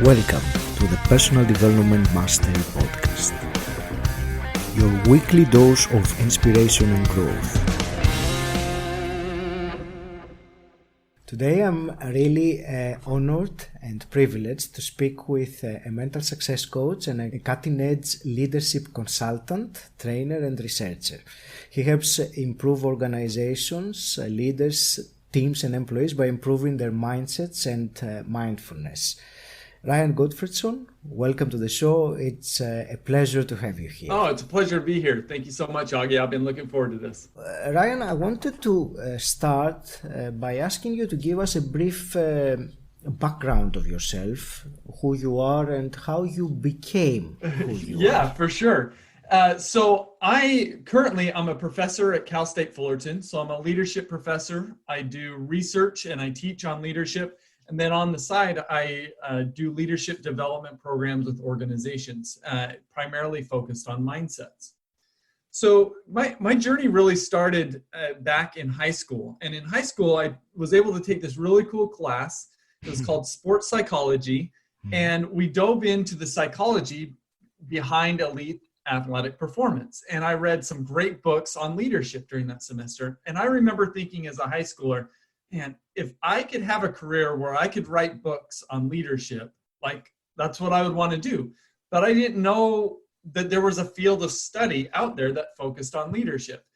Welcome to the Personal Development Mastery Podcast, your weekly dose of inspiration and growth. Today I'm really honored and privileged to speak with a mental success coach and a cutting-edge leadership consultant, trainer and researcher. He helps improve organizations, leaders, teams and employees by improving their mindsets and mindfulness. Ryan Gottfredson, welcome to the show. It's a pleasure to have you here. Oh, it's a pleasure to be here. Thank you so much, Augie. I've been looking forward to this. Ryan, I wanted to start by asking you to give us a brief background of yourself, who you are and how you became who you are. Yeah, for sure. So I'm a professor at Cal State Fullerton. So I'm a leadership professor. I do research and I teach on leadership. And then on the side, I do leadership development programs with organizations, primarily focused on mindsets. So my journey really started back in high school. And in high school, I was able to take this really cool class. It was called sports psychology. And we dove into the psychology behind elite athletic performance. And I read some great books on leadership during that semester. And I remember thinking as a high schooler, man, if I could have a career where I could write books on leadership, like that's what I would want to do. But I didn't know that there was a field of study out there that focused on leadership.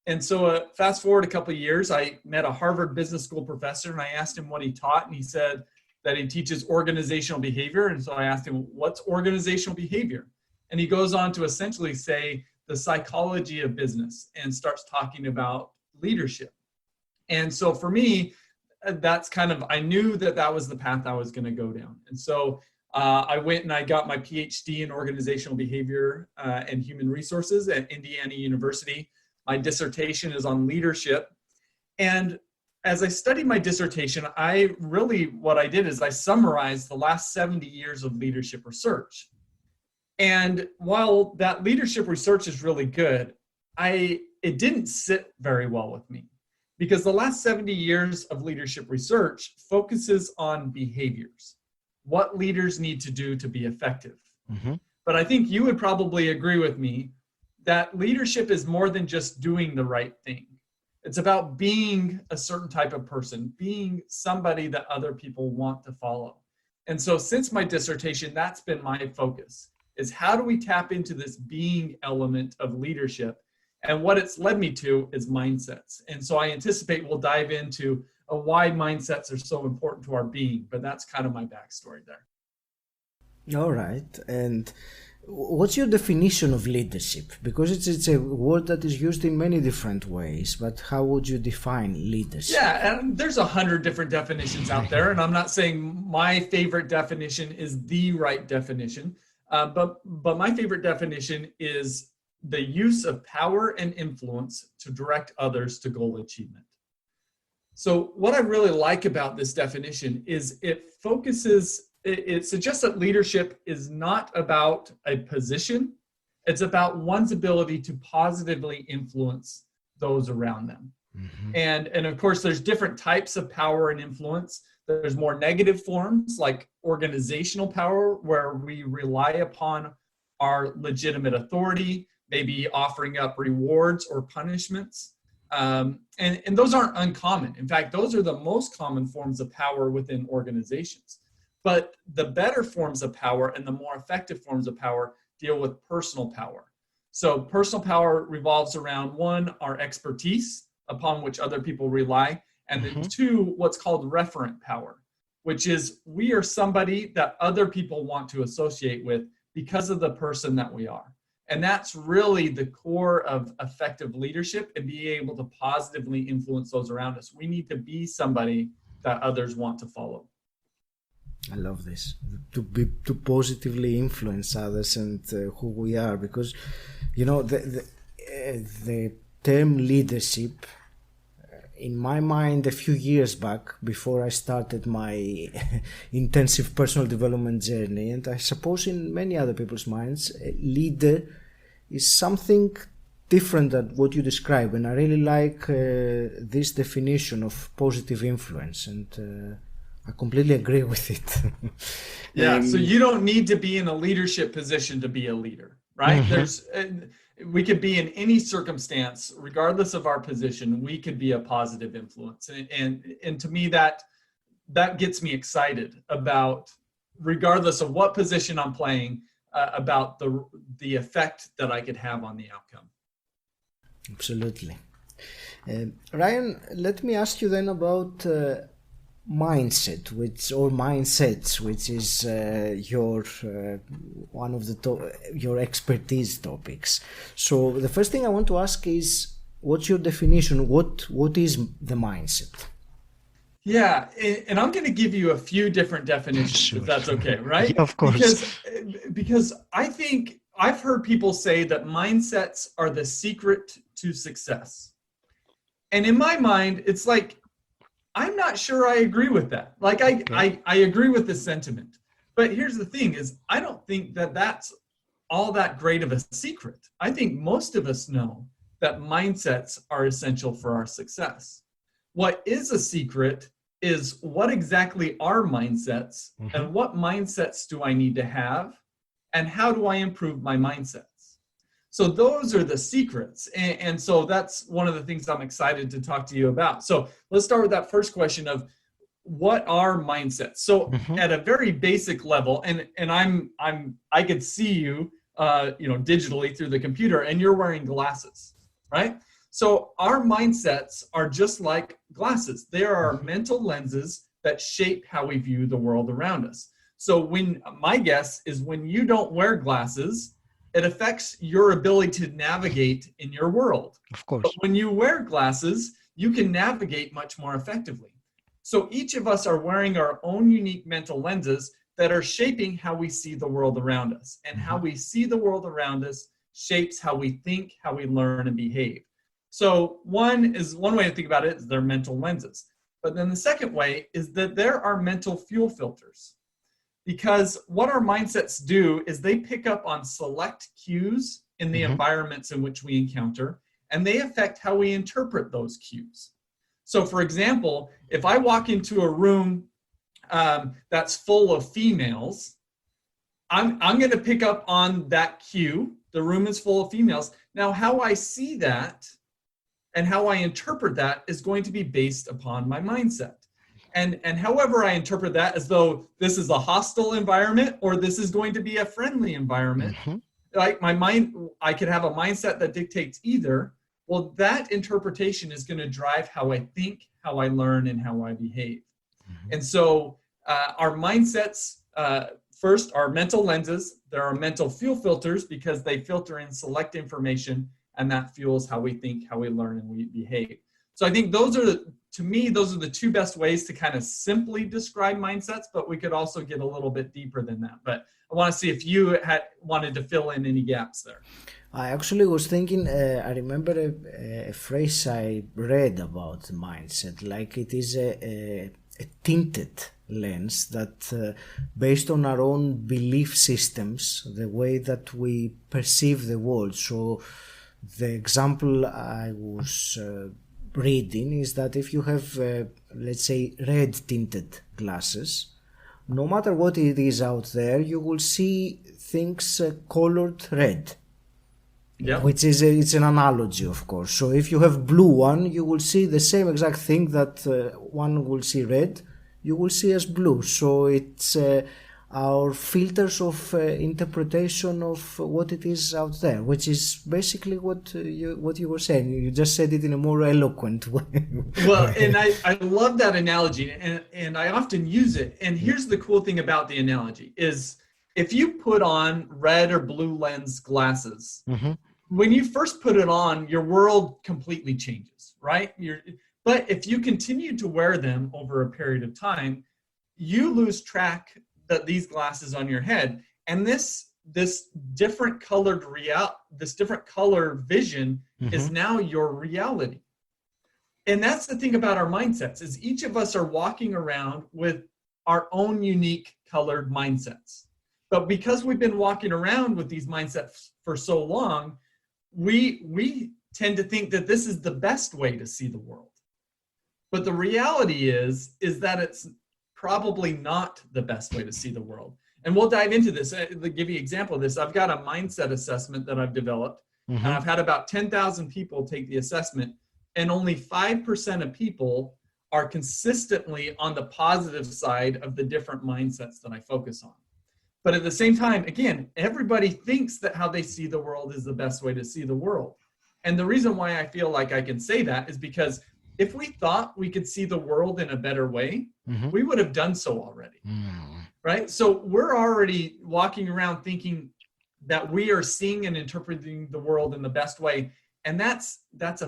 And so fast forward a couple of years, I met a Harvard Business School professor and I asked him what he taught. And he said that he teaches organizational behavior. And so I asked him, what's organizational behavior? And he goes on to essentially say the psychology of business and starts talking about leadership. And so for me, that's I knew that was the path I was going to go down. And so I went and I got my Ph.D. in organizational behavior and human resources at Indiana University. My dissertation is on leadership. And as I studied my dissertation, what I did is I summarized the last 70 years of leadership research. And while that leadership research is really good, it didn't sit very well with me. Because the last 70 years of leadership research focuses on behaviors, what leaders need to do to be effective. Mm-hmm. But I think you would probably agree with me that leadership is more than just doing the right thing. It's about being a certain type of person, being somebody that other people want to follow. And so since my dissertation, that's been my focus, is how do we tap into this being element of leadership? And what it's led me to is mindsets. And so I anticipate we'll dive into why mindsets are so important to our being, but that's kind of my backstory there. All right. And what's your definition of leadership? Because it's a word that is used in many different ways, but how would you define leadership? Yeah, and there's 100 different definitions out there. And I'm not saying my favorite definition is the right definition, but my favorite definition is the use of power and influence to direct others to goal achievement. So what I really like about this definition is it suggests that leadership is not about a position. It's about one's ability to positively influence those around them. Mm-hmm. And of course, there's different types of power and influence. There's more negative forms like organizational power, where we rely upon our legitimate authority, maybe offering up rewards or punishments. And those aren't uncommon. In fact, those are the most common forms of power within organizations. But the better forms of power and the more effective forms of power deal with personal power. So personal power revolves around, one, our expertise upon which other people rely, and then two, what's called referent power, which is we are somebody that other people want to associate with because of the person that we are. And that's really the core of effective leadership and being able to positively influence those around us. We need to be somebody that others want to follow. I love this, to positively influence others and who we are, because, the term leadership, in my mind, a few years back, before I started my intensive personal development journey, and I suppose in many other people's minds, a leader is something different than what you describe. And I really like this definition of positive influence. And I completely agree with it. Yeah, so you don't need to be in a leadership position to be a leader, right? We could be in any circumstance, regardless of our position, we could be a positive influence. And to me, that gets me excited about, regardless of what position I'm playing, about the effect that I could have on the outcome. Absolutely. Ryan, let me ask you then about mindset, or mindsets, which is your one of your expertise topics. So the first thing I want to ask is, what's your definition? What is the mindset? Yeah, and I'm going to give you a few different definitions, sure, if that's okay, right? Yeah, of course. Because I think I've heard people say that mindsets are the secret to success. And in my mind, it's like, I'm not sure I agree with that. Like, I agree with the sentiment. But here's the thing is, I don't think that that's all that great of a secret. I think most of us know that mindsets are essential for our success. What is a secret is, what exactly are mindsets, and what mindsets do I need to have, and how do I improve my mindsets? So those are the secrets. And so that's one of the things I'm excited to talk to you about. So let's start with that first question of, what are mindsets? So at a very basic level, and I could see you, digitally through the computer, and you're wearing glasses, right? So our mindsets are just like glasses. They are our mental lenses that shape how we view the world around us. So my guess is, when you don't wear glasses, it affects your ability to navigate in your world. Of course. But when you wear glasses, you can navigate much more effectively. So each of us are wearing our own unique mental lenses that are shaping how we see the world around us. And how we see the world around us shapes how we think, how we learn and behave. So one way to think about it is they're mental lenses. But then the second way is that there are mental fuel filters. Because what our mindsets do is they pick up on select cues in the environments in which we encounter, and they affect how we interpret those cues. So for example, if I walk into a room that's full of females, I'm going to pick up on that cue. The room is full of females. Now, how I see that and how I interpret that is going to be based upon my mindset. And however I interpret that, as though this is a hostile environment or this is going to be a friendly environment, like my mind, I could have a mindset that dictates either. Well, that interpretation is going to drive how I think, how I learn, and how I behave. And so our mindsets, first, are mental lenses. There are mental fuel filters because they filter in select information, and that fuels how we think, how we learn, and we behave. So I think to me, those are the two best ways to kind of simply describe mindsets, but we could also get a little bit deeper than that. But I want to see if you had wanted to fill in any gaps there. I actually was thinking, I remember a phrase I read about mindset, like it is a tinted lens that based on our own belief systems, the way that we perceive the world. So the example I was reading is that if you have, let's say, red tinted glasses, no matter what it is out there, you will see things colored red. Yeah. Which is it's an analogy, of course. So if you have blue one, you will see the same exact thing that one will see red, you will see as blue. So it's our filters of interpretation of what it is out there, which is basically what you were saying. You just said it in a more eloquent way. Well, and I love that analogy, and I often use it. And here's the cool thing about the analogy is, if you put on red or blue lens glasses, when you first put it on, your world completely changes, right? But if you continue to wear them over a period of time, you lose track that these glasses on your head, and this different colored this different color vision is now your reality. And that's the thing about our mindsets, is each of us are walking around with our own unique colored mindsets. But because we've been walking around with these mindsets for so long, we tend to think that this is the best way to see the world. But the reality is that it's probably not the best way to see the world. And we'll dive into this. To give you an example of this, I've got a mindset assessment that I've developed. And I've had about 10,000 people take the assessment, and only 5% of people are consistently on the positive side of the different mindsets that I focus on. But at the same time, again, everybody thinks that how they see the world is the best way to see the world. And the reason why I feel like I can say that is because if we thought we could see the world in a better way, we would have done so already, right? So we're already walking around thinking that we are seeing and interpreting the world in the best way. And that's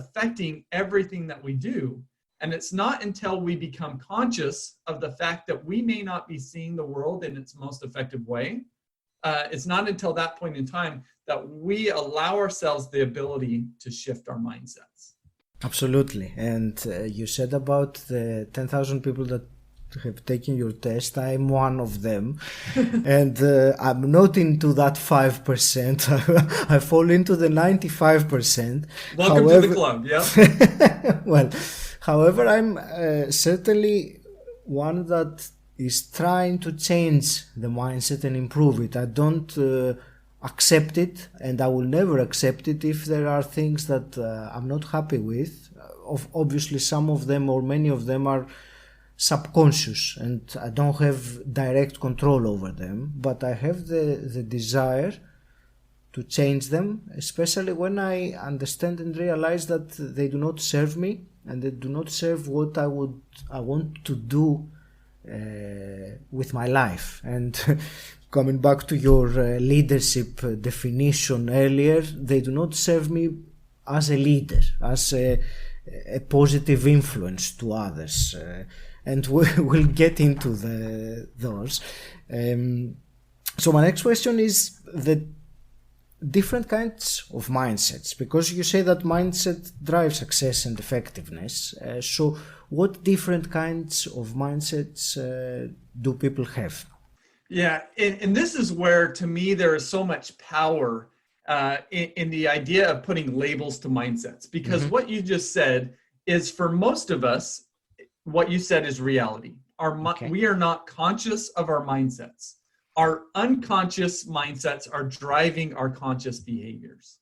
affecting everything that we do. And it's not until we become conscious of the fact that we may not be seeing the world in its most effective way. It's not until that point in time that we allow ourselves the ability to shift our mindsets. Absolutely. And you said about the 10,000 people that have taken your test. I'm one of them. And I'm not into that 5%. I fall into the 95%. Welcome to the club, yeah. Well, however, I'm certainly one that is trying to change the mindset and improve it. I don't accept it, and I will never accept it if there are things that I'm not happy with. Obviously, some of them or many of them are subconscious, and I don't have direct control over them, but I have the desire to change them, especially when I understand and realize that they do not serve me and they do not serve what I want to do with my life. And coming back to your leadership definition earlier, they do not serve me as a leader, as a positive influence to others. And we'll get into those. So my next question is the different kinds of mindsets, because you say that mindset drives success and effectiveness. So what different kinds of mindsets do people have? Yeah, and this is where, to me, there is so much power in the idea of putting labels to mindsets, because what you just said is, for most of us, what you said is reality. We are not conscious of our mindsets. Our unconscious mindsets are driving our conscious behaviors.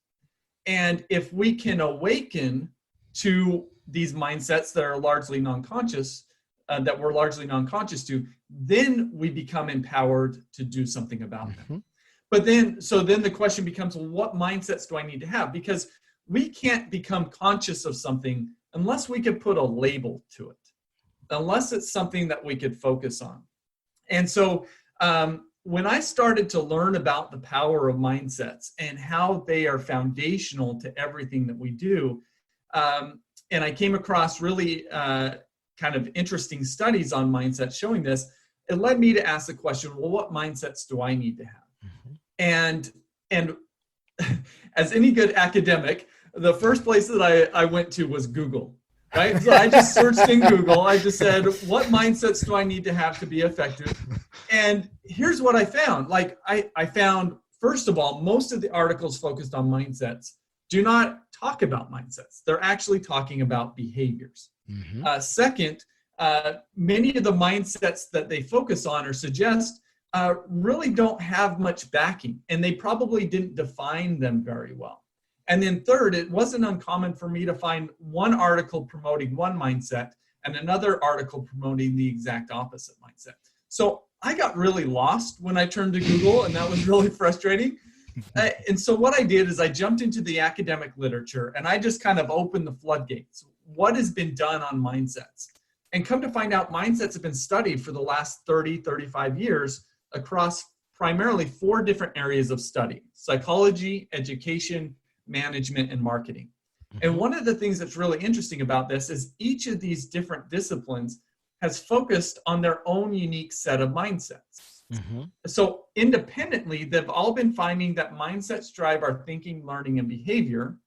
And if we can awaken to these mindsets that are largely non-conscious, that we're largely non-conscious to, then we become empowered to do something about them. But then the question becomes, well, what mindsets do I need to have? Because we can't become conscious of something unless we could put a label to it, unless it's something that we could focus on. And so when I started to learn about the power of mindsets and how they are foundational to everything that we do, and I came across really kind of interesting studies on mindsets showing this, it led me to ask the question, well, what mindsets do I need to have? And as any good academic, the first place that I went to was Google. Right? So I just searched in Google. I just said, what mindsets do I need to have to be effective? And here's what I found. Like I found, first of all, most of the articles focused on mindsets do not talk about mindsets. They're actually talking about behaviors. Second, many of the mindsets that they focus on or suggest really don't have much backing, and they probably didn't define them very well. And then third, it wasn't uncommon for me to find one article promoting one mindset and another article promoting the exact opposite mindset. So I got really lost when I turned to Google, and that was really frustrating. And so what I did is I jumped into the academic literature, and I just kind of opened the floodgates. What has been done on mindsets? And come to find out, mindsets have been studied for the last 30, 35 years across primarily 4 different areas of study: psychology, education, management, and marketing. And one of the things that's really interesting about this is each of these different disciplines has focused on their own unique set of mindsets. So independently, they've all been finding that mindsets drive our thinking, learning, and behavior,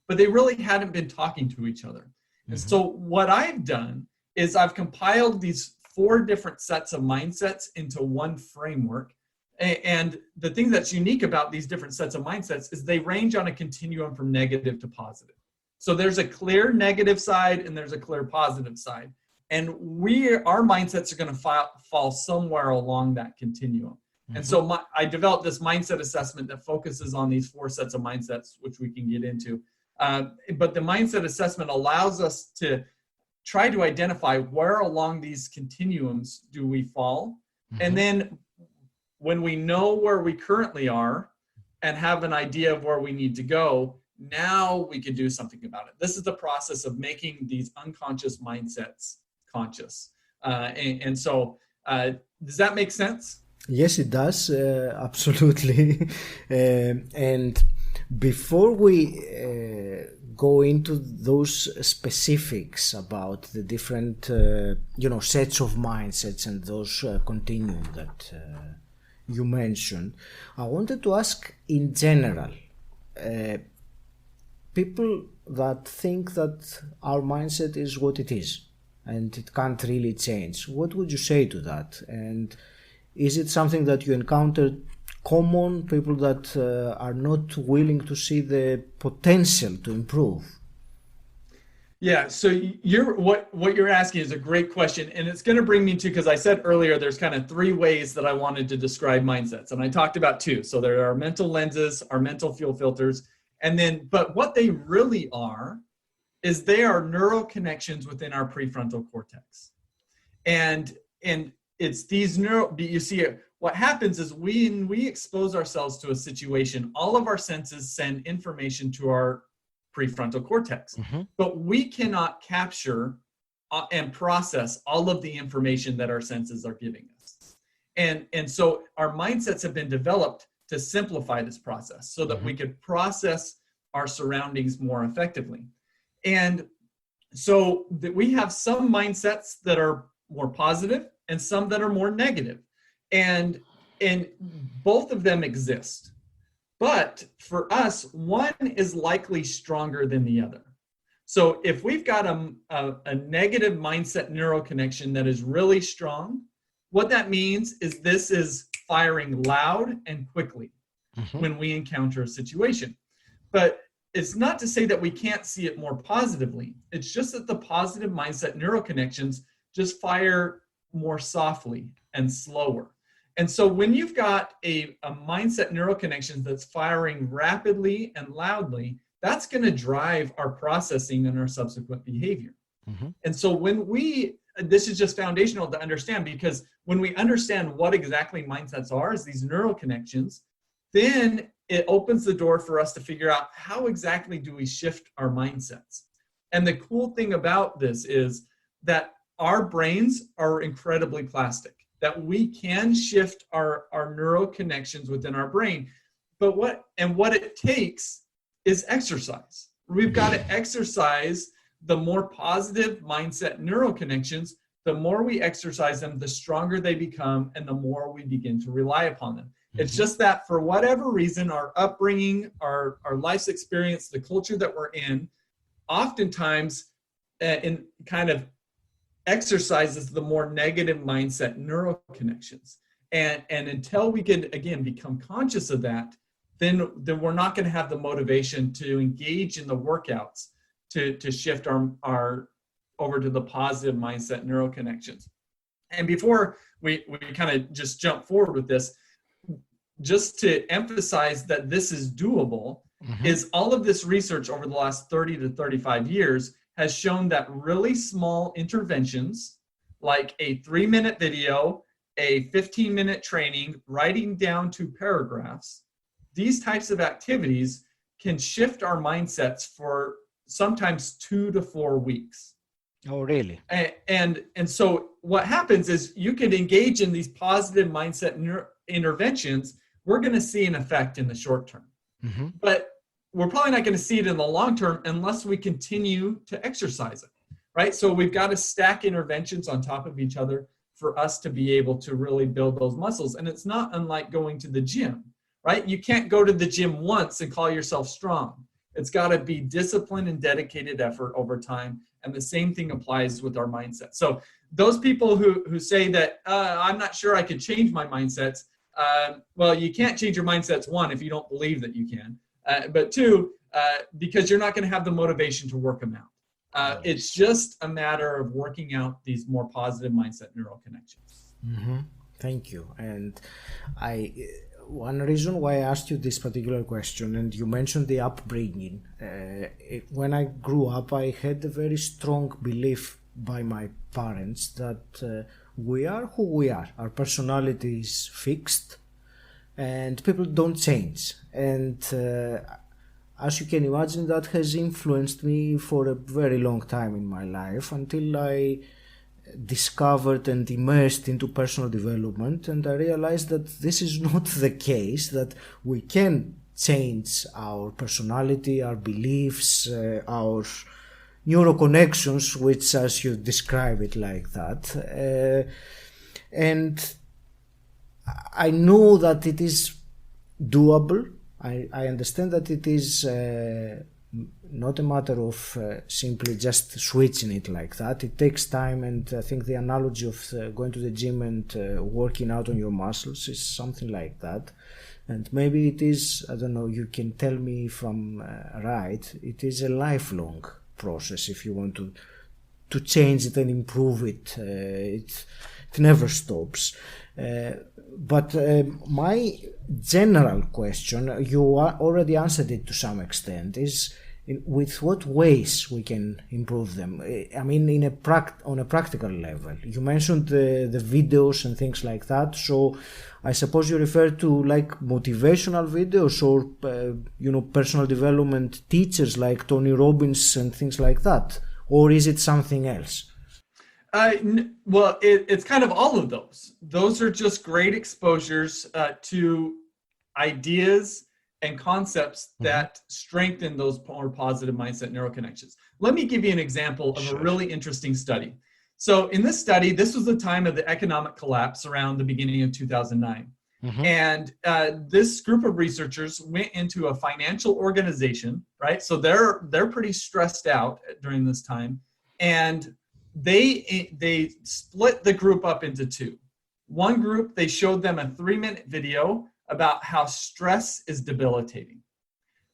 but they really hadn't been talking to each other. And so what I've done is I've compiled these 4 different sets of mindsets into one framework. And the thing that's unique about these different sets of mindsets is they range on a continuum from negative to positive. So there's a clear negative side and there's a clear positive side. And our mindsets are going to fall somewhere along that continuum. And so I developed this mindset assessment that focuses on these 4 sets of mindsets, which we can get into. But the mindset assessment allows us to try to identify where along these continuums do we fall. And then when we know where we currently are and have an idea of where we need to go, now we can do something about it. This is the process of making these unconscious mindsets conscious. And so, does that make sense? Yes, it does. Absolutely. And before we go into those specifics about the different, sets of mindsets and those continuum that you mentioned, I wanted to ask in general, people that think that our mindset is what it is and it can't really change, what would you say to that? And is it something that you encountered common, people that are not willing to see the potential to improve? Yeah, so what you're asking is a great question, and it's going to bring me to, because I said earlier there's kind of 3 ways that I wanted to describe mindsets, and I talked about 2. So there are mental lenses, our mental fuel filters, and then, but what they really are is they are neural connections within our prefrontal cortex. And it's these you see, what happens is when we expose ourselves to a situation, all of our senses send information to our prefrontal cortex, but we cannot capture and process all of the information that our senses are giving us. And so our mindsets have been developed to simplify this process so that we could process our surroundings more effectively. And so that we have some mindsets that are more positive and some that are more negative. And both of them exist. But for us, one is likely stronger than the other. So if we've got a negative mindset neural connection that is really strong, what that means is this is firing loud and quickly when we encounter a situation. But it's not to say that we can't see it more positively. It's just that the positive mindset neural connections just fire more softly and slower. And so when you've got a mindset neural connection that's firing rapidly and loudly, that's going to drive our processing and our subsequent behavior. And so this is just foundational to understand, because when we understand what exactly mindsets are, as these neural connections, then it opens the door for us to figure out how exactly do we shift our mindsets. And the cool thing about this is that our brains are incredibly plastic, that we can shift our neural connections within our brain. But what it takes is exercise. We've got to exercise the more positive mindset neural connections. The more we exercise them, the stronger they become, and the more we begin to rely upon them. It's just that for whatever reason, our upbringing, our life's experience, the culture that we're in, oftentimes in kind of exercises the more negative mindset neural connections. And until we can, again, become conscious of that, then we're not going to have the motivation to engage in the workouts to shift our over to the positive mindset neural connections. And before we kind of just jump forward with this, just to emphasize that this is doable, is all of this research over the last 30 to 35 years has shown that really small interventions, like a 3-minute video, a 15-minute training, writing down 2 paragraphs, these types of activities can shift our mindsets for sometimes 2 to 4 weeks. Oh, really? And so what happens is you can engage in these positive mindset interventions. We're going to see an effect in the short term, but we're probably not going to see it in the long term unless we continue to exercise it, right? So we've got to stack interventions on top of each other for us to be able to really build those muscles. And it's not unlike going to the gym, right? You can't go to the gym once and call yourself strong. It's got to be discipline and dedicated effort over time. And the same thing applies with our mindset. So those people who say that, I'm not sure I could change my mindsets. Well, you can't change your mindsets, 1, if you don't believe that you can. But 2, because you're not going to have the motivation to work them out. It's just a matter of working out these more positive mindset neural connections. Mm-hmm. Thank you. And one reason why I asked you this particular question, and you mentioned the upbringing. When I grew up, I had a very strong belief by my parents that we are who we are. Our personality is fixed, and people don't change. And as you can imagine, that has influenced me for a very long time in my life until I discovered and immersed into personal development, and I realized that this is not the case, that we can change our personality, our beliefs, our neuroconnections, which, as you describe it like that, and I know that it is doable. I understand that it is not a matter of simply just switching it like that. It takes time, and I think the analogy of going to the gym and working out on your muscles is something like that. And maybe it is, I don't know, you can tell me if I'm right, it is a lifelong process if you want to change it and improve it. It never stops. But my general question, you already answered it to some extent, is with what ways we can improve them. I mean, on a practical level. You mentioned the videos and things like that. So I suppose you refer to like motivational videos or personal development teachers like Tony Robbins and things like that, or is it something else? Well, it's kind of all of those. Those are just great exposures to ideas and concepts that strengthen those more positive mindset neural connections. Let me give you an example of a really interesting study. So in this study, this was the time of the economic collapse around the beginning of 2009. And this group of researchers went into a financial organization, right? So they're pretty stressed out during this time. And they split the group up into two. One group, they showed them a 3-minute video about how stress is debilitating.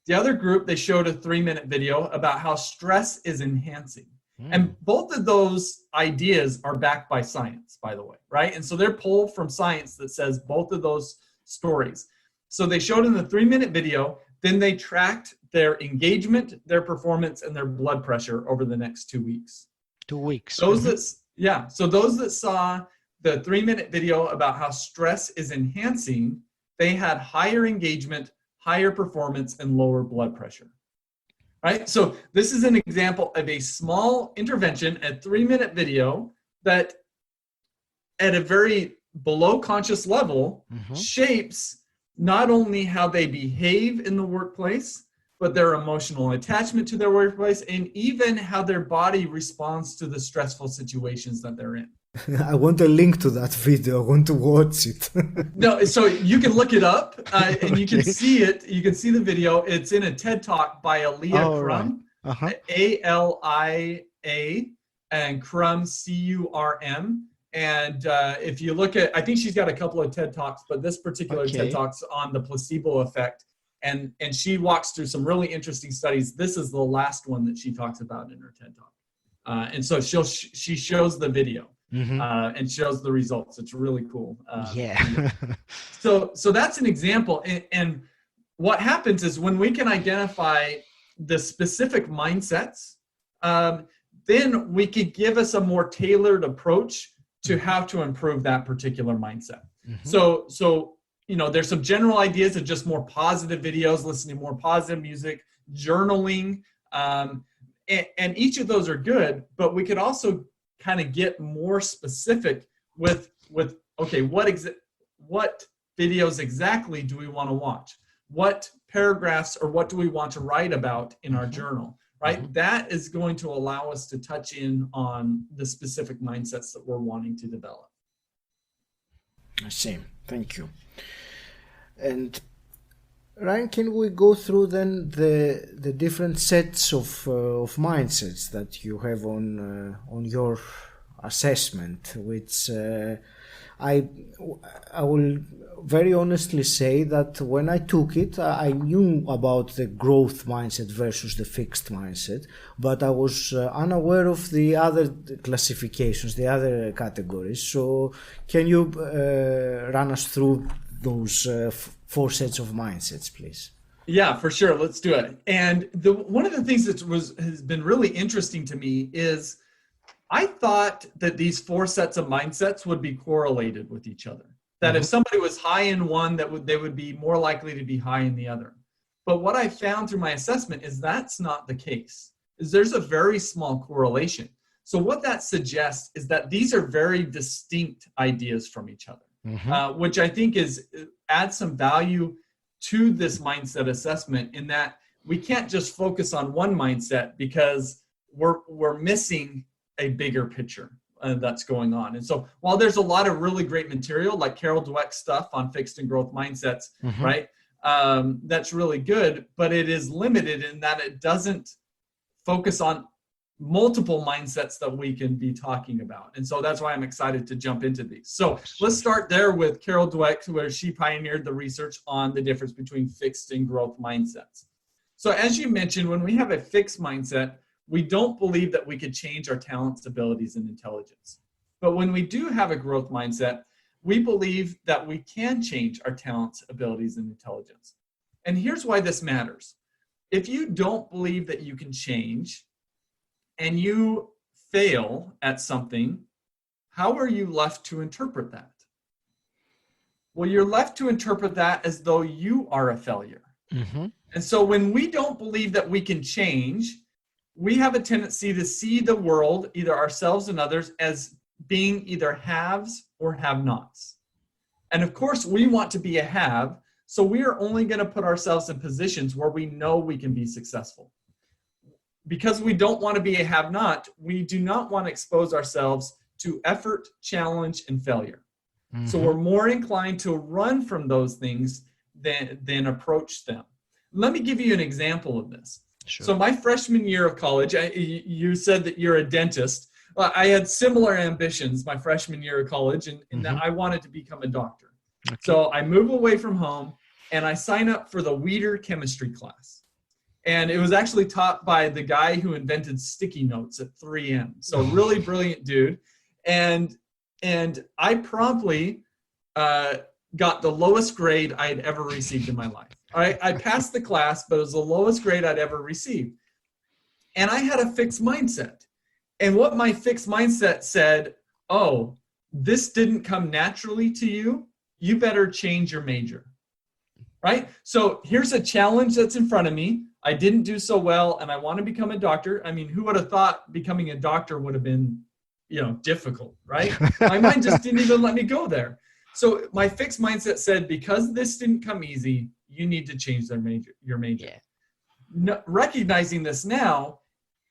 The other group, they showed a 3-minute video about how stress is enhancing. And both of those ideas are backed by science, by the way, right? And so they're pulled from science that says both of those stories. So they showed in the 3-minute video, then they tracked their engagement, their performance, and their blood pressure over the next 2 weeks. 2 weeks. So those that saw the 3-minute video about how stress is enhancing, they had higher engagement, higher performance, and lower blood pressure. Right? So this is an example of a small intervention, a 3-minute video that at a very below conscious level shapes not only how they behave in the workplace, but their emotional attachment to their workplace, and even how their body responds to the stressful situations that they're in. I want a link to that video. I want to watch it. No, so you can look it up and you can see it. You can see the video. It's in a TED Talk by Alia Crum, A-L-I-A, and Crum, C-U-R-M. And if you look at, I think she's got a couple of TED Talks, but this particular TED Talk's on the placebo effect. And she walks through some really interesting studies. This is the last one that she talks about in her TED Talk. And so she shows the video. And shows the results. It's really cool. So that's an example. And what happens is when we can identify the specific mindsets, then we could give us a more tailored approach to how to improve that particular mindset. So there's some general ideas of just more positive videos, listening to more positive music, journaling, and each of those are good, but we could also kind of get more specific with okay, what videos exactly do we want to watch? What paragraphs or what do we want to write about in our journal, right? That is going to allow us to touch in on the specific mindsets that we're wanting to develop. I see. Thank you. And Ryan, can we go through then the different sets of mindsets that you have on your assessment, which I will very honestly say that when I took it, I knew about the growth mindset versus the fixed mindset, but I was unaware of the other classifications, the other categories. So can you run us through those four sets of mindsets, please? Yeah, for sure. Let's do it. And one of the things that has been really interesting to me is I thought that these four sets of mindsets would be correlated with each other. That if somebody was high in one, they would be more likely to be high in the other. But what I found through my assessment is that's not the case. Is there's a very small correlation. So what that suggests is that these are very distinct ideas from each other, which I think adds some value to this mindset assessment, in that we can't just focus on one mindset because we're missing a bigger picture that's going on. And so while there's a lot of really great material like Carol Dweck's stuff on fixed and growth mindsets, right? That's really good, but it is limited in that it doesn't focus on multiple mindsets that we can be talking about. And so that's why I'm excited to jump into these. So let's start there with Carol Dweck, where she pioneered the research on the difference between fixed and growth mindsets. So as you mentioned, when we have a fixed mindset, we don't believe that we could change our talents, abilities, and intelligence. But when we do have a growth mindset, we believe that we can change our talents, abilities, and intelligence. And here's why this matters. If you don't believe that you can change and you fail at something, how are you left to interpret that? Well, you're left to interpret that as though you are a failure. And so when we don't believe that we can change, we have a tendency to see the world, either ourselves and others, as being either haves or have-nots. And of course, we want to be a have, so we are only going to put ourselves in positions where we know we can be successful. Because we don't want to be a have-not, we do not want to expose ourselves to effort, challenge, and failure. So we're more inclined to run from those things than approach them. Let me give you an example of this. Sure. So my freshman year of college, you said that you're a dentist. I had similar ambitions my freshman year of college, in that I wanted to become a doctor. Okay. So I move away from home and I sign up for the Weeder chemistry class. And it was actually taught by the guy who invented sticky notes at 3M. So really brilliant dude. And I promptly got the lowest grade I had ever received in my life. I passed the class, but it was the lowest grade I'd ever received. And I had a fixed mindset. And what my fixed mindset said, oh, this didn't come naturally to you. You better change your major, right? So here's a challenge that's in front of me. I didn't do so well, and I want to become a doctor. I mean, who would have thought becoming a doctor would have been, difficult, right? My mind just didn't even let me go there. So my fixed mindset said, because this didn't come easy, you need to change your major. Yeah. No, recognizing this now,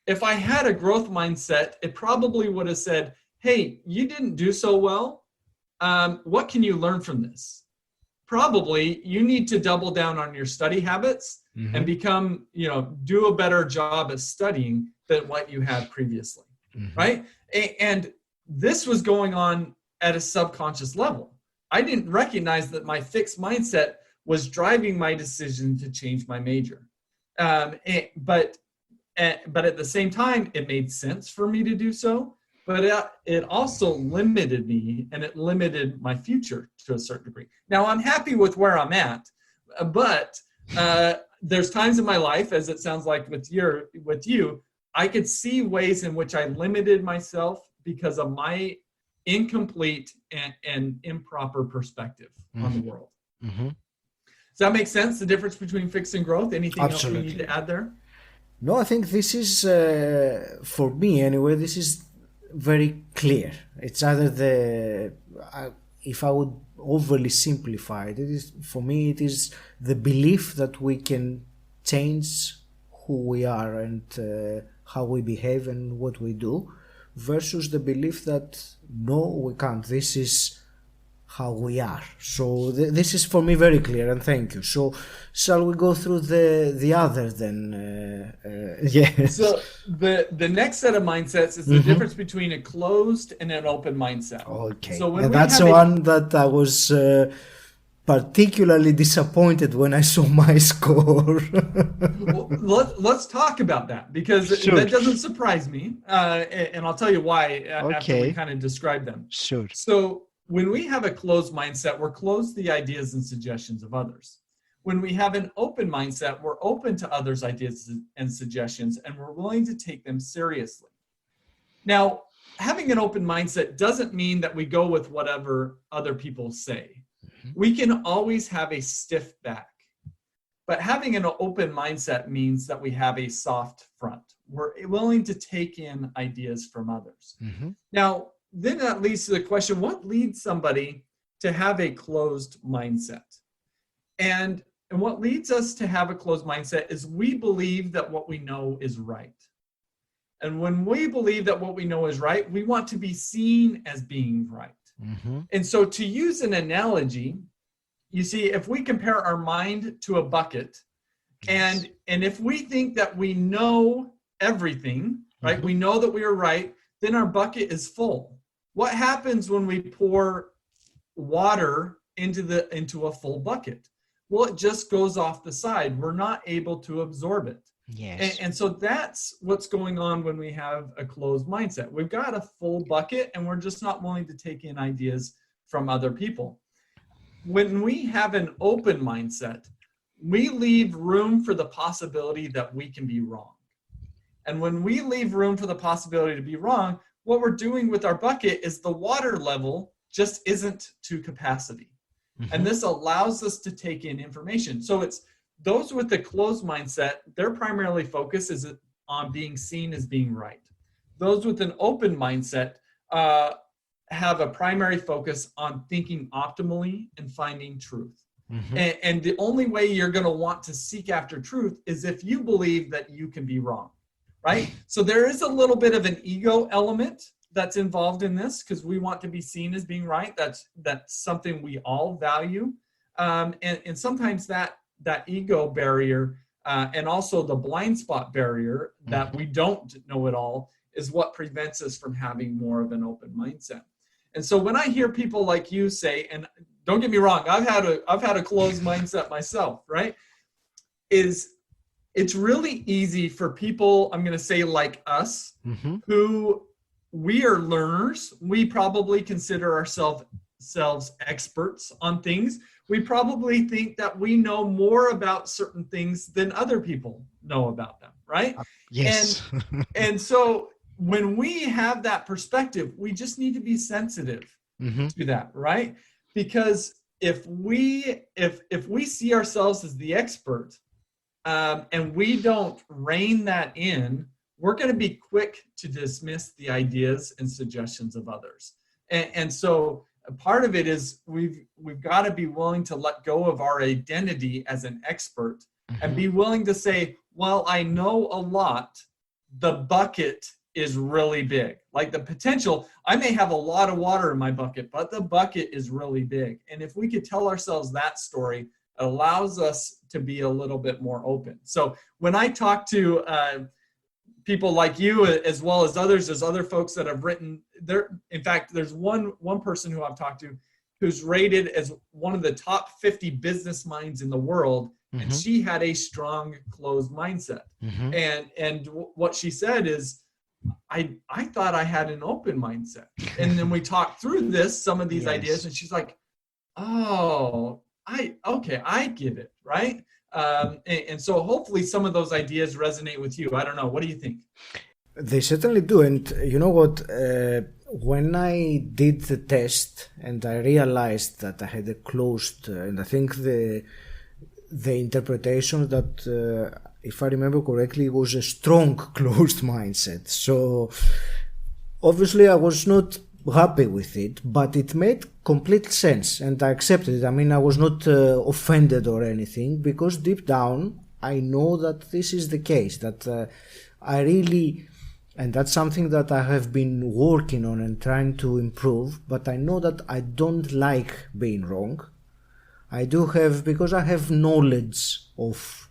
if I had a growth mindset, it probably would have said, hey, you didn't do so well. What can you learn from this? Probably you need to double down on your study habits and become, do a better job at studying than what you had previously, right? And this was going on at a subconscious level. I didn't recognize that my fixed mindset was driving my decision to change my major. But at the same time, it made sense for me to do so, but it also limited me, and it limited my future to a certain degree. Now, I'm happy with where I'm at, but there's times in my life, as it sounds like with you, I could see ways in which I limited myself because of my incomplete and improper perspective on the world. Does that make sense, the difference between fixed and growth? Anything Absolutely. Else we need to add there? No, I think this is, for me anyway, this is very clear. It's either if I would overly simplify it, for me it is the belief that we can change who we are and how we behave and what we do, versus the belief that no, we can't. This is how we are. So this is for me very clear, and thank you. So shall we go through the other then? Yes. So the next set of mindsets is the difference between a closed and an open mindset. Okay. So when and that's the one that I was particularly disappointed when I saw my score. Well, let's talk about that, because that doesn't surprise me, and I'll tell you why after we kind of describe them. Sure. So when we have a closed mindset, we're closed to the ideas and suggestions of others. When we have an open mindset, we're open to others' ideas and suggestions, and we're willing to take them seriously. Now, having an open mindset doesn't mean that we go with whatever other people say. We can always have a stiff back. But having an open mindset means that we have a soft front. We're willing to take in ideas from others. Now, then that leads to the question, what leads somebody to have a closed mindset? And what leads us to have a closed mindset is we believe that what we know is right. And when we believe that what we know is right, we want to be seen as being right. And so to use an analogy, you see, if we compare our mind to a bucket, and if we think that we know everything, right, we know that we are right, then our bucket is full. What happens when we pour water into a full bucket? Well, it just goes off the side. We're not able to absorb it. Yes. And so that's what's going on when we have a closed mindset. We've got a full bucket and we're just not willing to take in ideas from other people. When we have an open mindset, we leave room for the possibility that we can be wrong. And when we leave room for the possibility to be wrong, what we're doing with our bucket is the water level just isn't to capacity. And this allows us to take in information. So it's those with the closed mindset, their primarily focus is on being seen as being right. Those with an open mindset have a primary focus on thinking optimally and finding truth. And the only way you're going to want to seek after truth is if you believe that you can be wrong, right? So there is a little bit of an ego element that's involved in this, because we want to be seen as being right. That's something we all value. And sometimes that ego barrier and also the blind spot barrier that we don't know it all is what prevents us from having more of an open mindset. And so when I hear people like you say, and don't get me wrong, I've had a closed mindset myself, right? It's really easy for people, I'm going to say like us, who we are learners. We probably consider ourselves experts on things. We probably think that we know more about certain things than other people know about them, right? Yes. And so when we have that perspective, we just need to be sensitive to that, right? Because if we see ourselves as the expert and we don't rein that in, we're going to be quick to dismiss the ideas and suggestions of others. And so part of it is we've got to be willing to let go of our identity as an expert and be willing to say, well, I know a lot. The bucket is really big. Like the potential, I may have a lot of water in my bucket, but the bucket is really big. And if we could tell ourselves that story, it allows us to be a little bit more open. So when I talk to people like you, as well as others, there's other folks that have written there. In fact, there's one person who I've talked to who's rated as one of the top 50 business minds in the world. And she had a strong closed mindset. And what she said is, I thought I had an open mindset. And then we talked through some of these ideas, and she's like, oh, I get it, right? And so hopefully some of those ideas resonate with you. I don't know. What do you think? They certainly do. And you know what? When I did the test and I realized that I had a closed, and I think the interpretation that, if I remember correctly, was a strong closed mindset. So obviously I was not happy with it, but it made complete sense and I accepted it. I mean, I was not offended or anything, because deep down I know that this is the case, that I really And that's something that I have been working on and trying to improve, but I know that I don't like being wrong. I do have, because I have knowledge of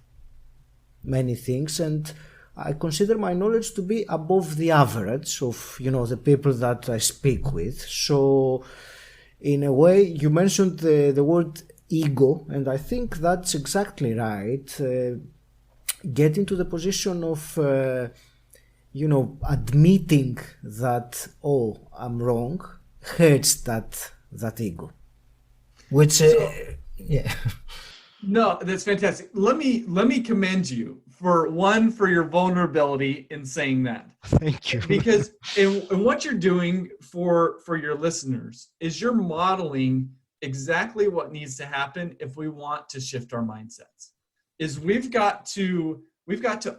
many things, and I consider my knowledge to be above the average of, the people that I speak with. So in a way, you mentioned the word ego, and I think that's exactly right. Get into the position of, admitting that, I'm wrong, hurts that ego. Which, yeah. No, that's fantastic. Let me commend you for your vulnerability in saying that. Thank you. Because in what you're doing for your listeners is you're modeling exactly what needs to happen if we want to shift our mindsets. Is we've got to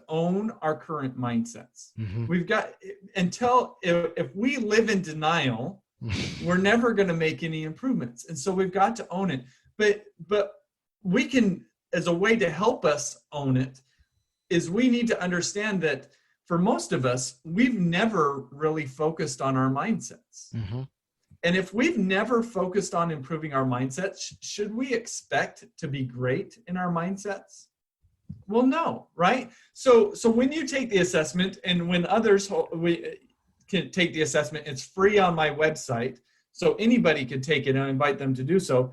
own our current mindsets. Mm-hmm. We've got if we live in denial, we're never going to make any improvements. And so we've got to own it. But we can, as a way to help us own it, is we need to understand that for most of us, we've never really focused on our mindsets. Mm-hmm. And if we've never focused on improving our mindsets, should we expect to be great in our mindsets? Well, no, right? So when you take the assessment, and when others can take the assessment, it's free on my website, so anybody can take it, and I invite them to do so.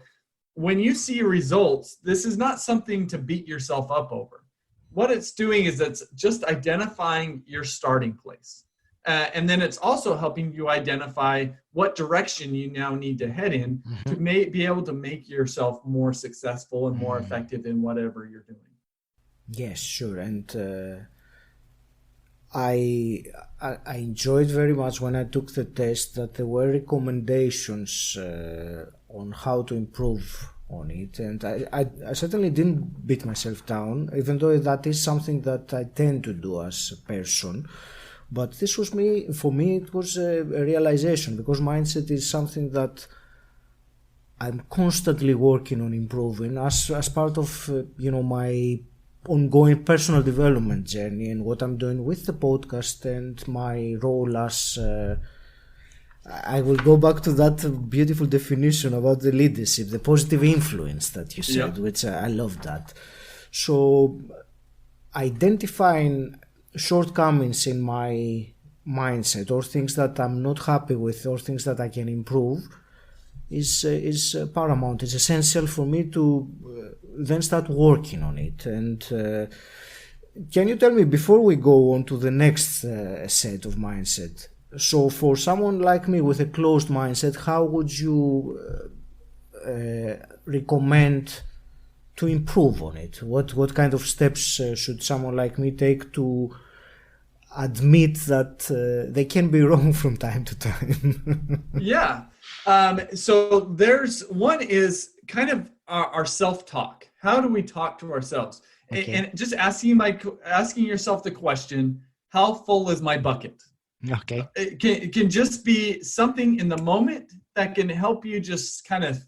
When you see results, this is not something to beat yourself up over. What it's doing is it's just identifying your starting place. And then it's also helping you identify what direction you now need to head in to be able to make yourself more successful and more effective in whatever you're doing. Yes, sure. And I enjoyed very much when I took the test that there were recommendations on how to improve on it, and I certainly didn't beat myself down, even though that is something that I tend to do as a person. But this was for me it was a realization, because mindset is something that I'm constantly working on improving as part of my ongoing personal development journey, and what I'm doing with the podcast and my role as I will go back to that beautiful definition about the leadership, the positive influence that you said, which I love that. So identifying shortcomings in my mindset, or things that I'm not happy with, or things that I can improve, is paramount. It's essential for me to then start working on it. And can you tell me, before we go on to the next set of mindset, so for someone like me with a closed mindset, how would you recommend to improve on it? What kind of steps should someone like me take to admit that they can be wrong from time to time? Yeah. So there's one is kind of our self-talk. How do we talk to ourselves? Okay. And just asking yourself the question, how full is my bucket? Okay. It can just be something in the moment that can help you just kind of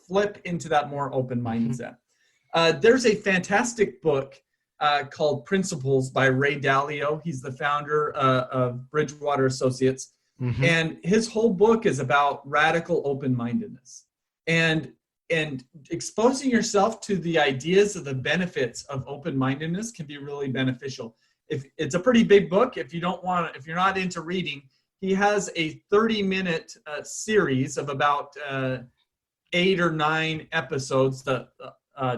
flip into that more open mindset. There's a fantastic book called Principles by Ray Dalio. He's the founder of Bridgewater Associates. Mm-hmm. And his whole book is about radical open-mindedness and exposing yourself to the ideas of the benefits of open-mindedness can be really beneficial. If it's a pretty big book, if you're not into reading, he has a 30-minute series of about 8 or 9 episodes that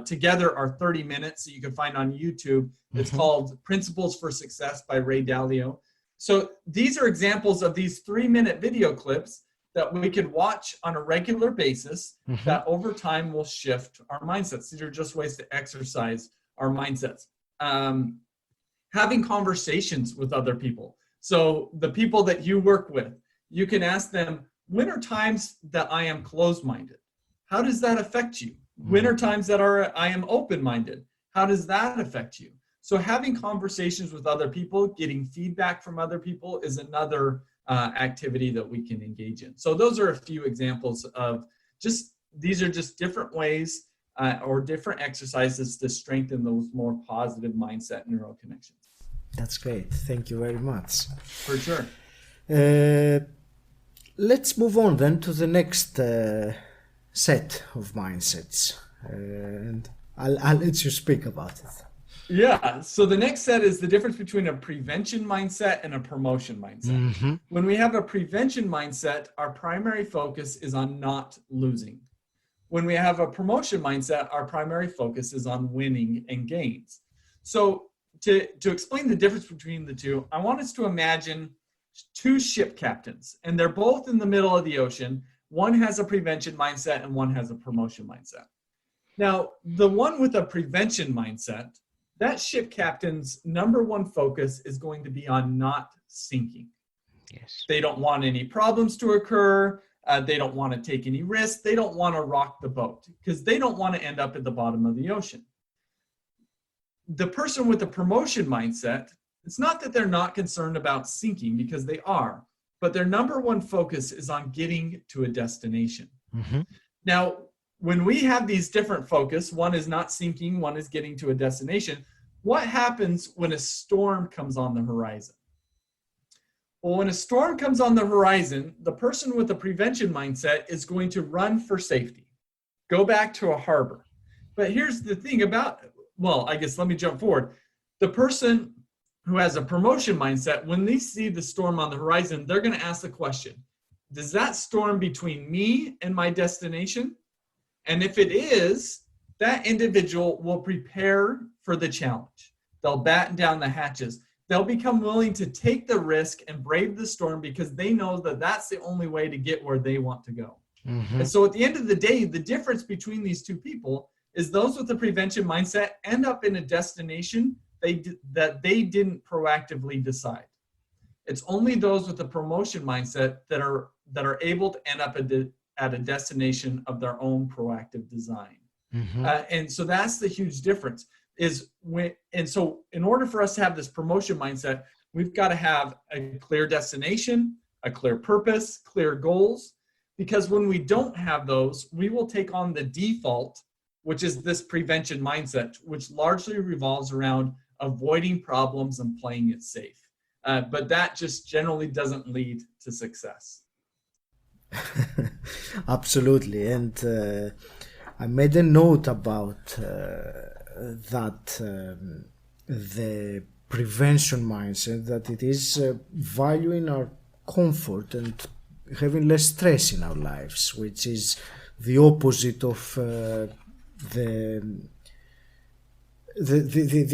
together are 30 minutes that you can find on YouTube. It's called Principles for Success by Ray Dalio. So these are examples of these 3-minute video clips that we could watch on a regular basis that over time will shift our mindsets. These are just ways to exercise our mindsets. Having conversations with other people. So the people that you work with, you can ask them, when are times that I am closed-minded? How does that affect you? When are times that I am open-minded? How does that affect you? So having conversations with other people, getting feedback from other people is another activity that we can engage in. So those are a few examples of these are just different ways or different exercises to strengthen those more positive mindset neural connections. That's great. Thank you very much. For sure. Let's move on then to the next set of mindsets. And I'll let you speak about it. Yeah. So the next set is the difference between a prevention mindset and a promotion mindset. Mm-hmm. When we have a prevention mindset, our primary focus is on not losing. When we have a promotion mindset, our primary focus is on winning and gains. So to explain the difference between the two, I want us to imagine two ship captains, and they're both in the middle of the ocean. One has a prevention mindset and one has a promotion mindset. Now, the one with a prevention mindset, that ship captain's number one focus is going to be on not sinking. Yes. They don't want any problems to occur. They don't want to take any risks. They don't want to rock the boat because they don't want to end up at the bottom of the ocean. The person with the promotion mindset, it's not that they're not concerned about sinking, because they are, but their number one focus is on getting to a destination. Mm-hmm. Now, when we have these different focus, one is not sinking, one is getting to a destination, what happens when a storm comes on the horizon? Well, when a storm comes on the horizon, the person with the prevention mindset is going to run for safety, go back to a harbor. But here's the thing about, well, I guess let me jump forward. The person who has a promotion mindset, when they see the storm on the horizon, they're going to ask the question, does that storm between me and my destination? And if it is, that individual will prepare for the challenge. They'll batten down the hatches. They'll become willing to take the risk and brave the storm because they know that that's the only way to get where they want to go. Mm-hmm. And so at the end of the day, the difference between these two people is those with the prevention mindset end up in a destination that they didn't proactively decide. It's only those with the promotion mindset that are able to end up at a destination of their own proactive design. Mm-hmm. And so that's the huge difference. So in order for us to have this promotion mindset, we've got to have a clear destination, a clear purpose, clear goals, because when we don't have those, we will take on the default, which is this prevention mindset, which largely revolves around avoiding problems and playing it safe. But that just generally doesn't lead to success. Absolutely. And I made a note about that the prevention mindset, that it is valuing our comfort and having less stress in our lives, which is the opposite of the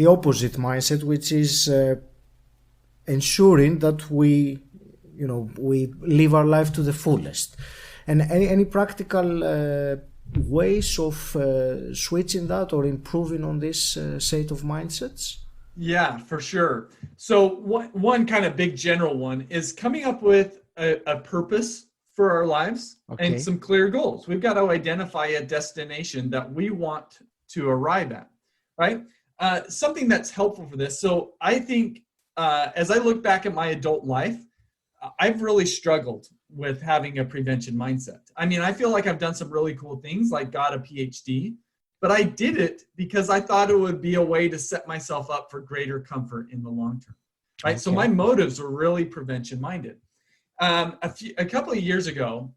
opposite mindset, which is ensuring that we live our life to the fullest. And any practical ways of switching that or improving on this set of mindsets? Yeah, for sure. So one kind of big general one is coming up with a purpose for our lives. Okay. And some clear goals. We've got to identify a destination that we want to arrive at, right? Something that's helpful for this. So I think as I look back at my adult life, I've really struggled with having a prevention mindset. I mean, I feel like I've done some really cool things, like got a Ph.D., but I did it because I thought it would be a way to set myself up for greater comfort in the long term, right? Okay. So my motives were really prevention minded. A couple of years ago,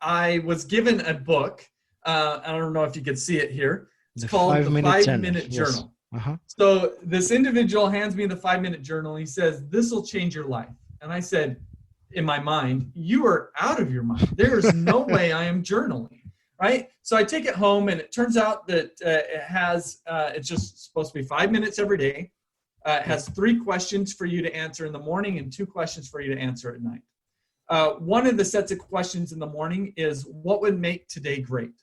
I was given a book. I don't know if you could see it here. It's called The 5-Minute Journal. Yes. Uh-huh. So this individual hands me the 5-minute journal. And he says, "This will change your life." And I said, in my mind, "You are out of your mind. There is no way I am journaling." Right? So I take it home, and it turns out that it's just supposed to be 5 minutes every day. It has 3 questions for you to answer in the morning and 2 questions for you to answer at night. One of the sets of questions in the morning is, what would make today great?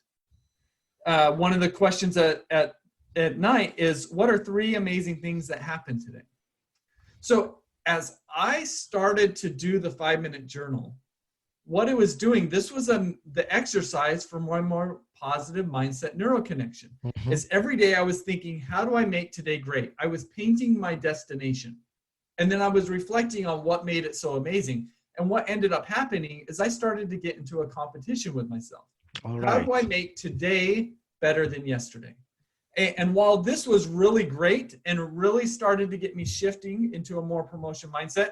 One of the questions at night is, what are 3 amazing things that happened today? So as I started to do the 5-minute journal, what it was doing, this was the exercise for my more positive mindset neuroconnection. Mm-hmm. Is every day I was thinking, how do I make today great? I was painting my destination. And then I was reflecting on what made it so amazing. And what ended up happening is I started to get into a competition with myself. All right. How do I make today better than yesterday? And while this was really great and really started to get me shifting into a more promotion mindset,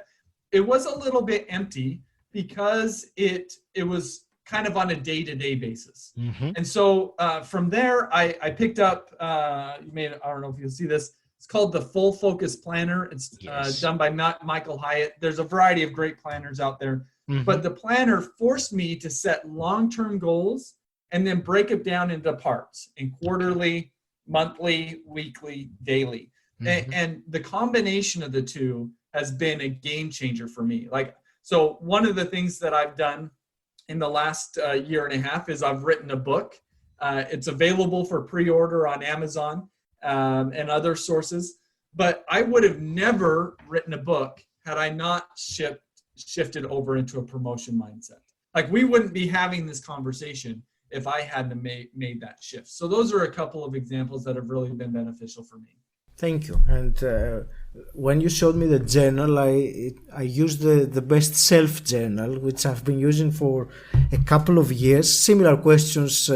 it was a little bit empty because it was kind of on a day-to-day basis. Mm-hmm. And so from there, I picked up, I don't know if you'll see this, it's called the Full Focus Planner. It's done by Michael Hyatt. There's a variety of great planners out there. Mm-hmm. But the planner forced me to set long-term goals and then break it down into parts in quarterly, monthly, weekly, daily. Mm-hmm. And the combination of the two has been a game changer for me. So one of the things that I've done in the last year and a half is I've written a book. It's available for pre-order on Amazon and other sources. But I would have never written a book had I not shifted over into a promotion mindset. Like, we wouldn't be having this conversation if I hadn't made that shift. So those are a couple of examples that have really been beneficial for me. Thank you. And when you showed me the journal, I used the Best Self journal, which I've been using for a couple of years. Similar questions,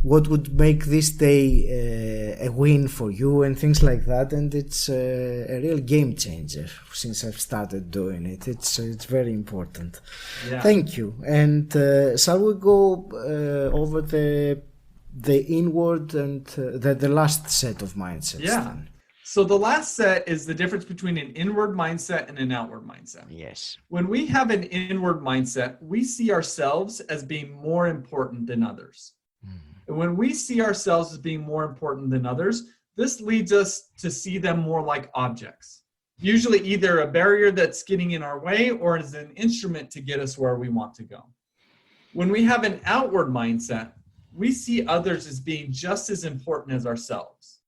what would make this day a win for you and things like that. And it's a real game changer since I've started doing it. It's very important. Yeah. Thank you. And shall we go over the inward and the last set of mindsets? Yeah. Then? So the last set is the difference between an inward mindset and an outward mindset. Yes. When we have an inward mindset, we see ourselves as being more important than others. And when we see ourselves as being more important than others, this leads us to see them more like objects. Usually either a barrier that's getting in our way or as an instrument to get us where we want to go. When we have an outward mindset, we see others as being just as important as ourselves.